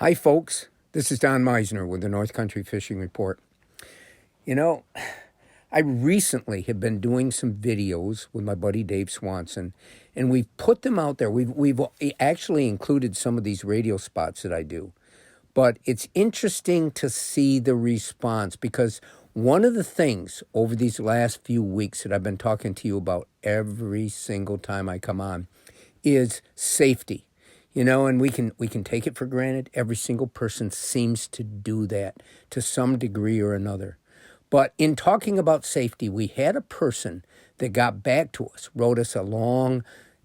Hi, folks. This is Don Meissner with the North Country Fishing Report. You know, I recently have been doing some videos with my buddy Dave Swanson, and we've put them out there. We've actually included some of these radio spots that I do. But it's interesting to see the response because one of the things over these last few weeks that I've been talking to you about every single time I come on is safety. You know, and we can take it for granted. Every single person seems to do that to some degree or another. But in talking about safety, we had a person that got back to us, wrote us a long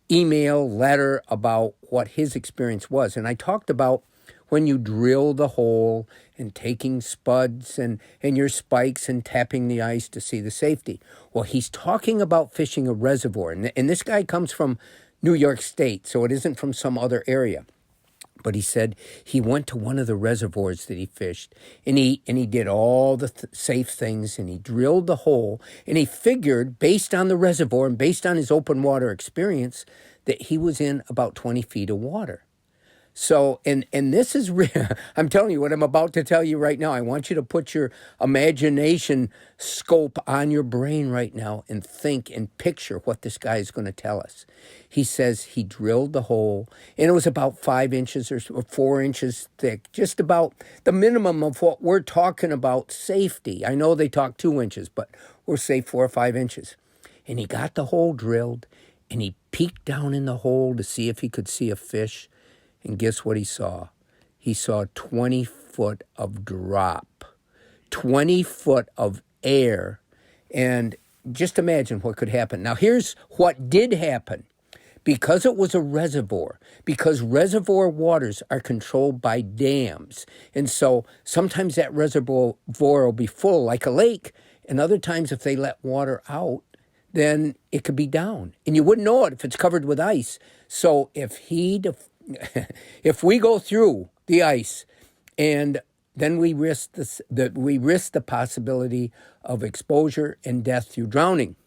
email, letter about what his experience was. And I talked about when you drill the hole and taking spuds and your spikes and tapping the ice to see the safety. Well, he's talking about fishing a reservoir. And this guy comes from New York State, so it isn't from some other area. But he said he went to one of the reservoirs that he fished, and he did all the safe things, and he drilled the hole, and he figured, based on the reservoir and based on his open water experience, that he was in about 20 feet of water. So, and this is real. I'm telling you what I'm about to tell you right now. I want you to put your imagination scope on your brain right now and think and picture what this guy is going to tell us. He says he drilled the hole, and it was about 5 inches or 4 inches thick, just about the minimum of what we're talking about safety. I know they talk 2 inches, but we'll say 4 or 5 inches. And he got the hole drilled, and he peeked down in the hole to see if he could see a fish. And guess what he saw? He saw 20 foot of drop, 20 foot of air. And just imagine what could happen. Now, here's what did happen. Because it was a reservoir, because reservoir waters are controlled by dams. And so sometimes that reservoir will be full like a lake. And other times if they let water out, then it could be down. And you wouldn't know it if it's covered with ice. So if we go through the ice and then we risk the possibility of exposure and death through drowning.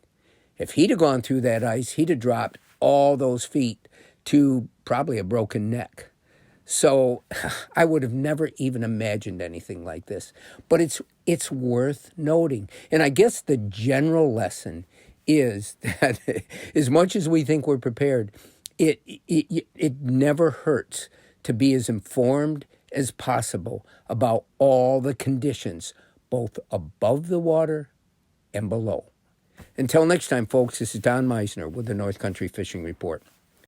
If he'd have gone through that ice, he'd have dropped all those feet to probably a broken neck. So I would have never even imagined anything like this. But it's worth noting. And I guess the general lesson is that as much as we think we're prepared, it never hurts to be as informed as possible about all the conditions, both above the water and below. Until next time, folks, this is Don Meissner with the North Country Fishing Report.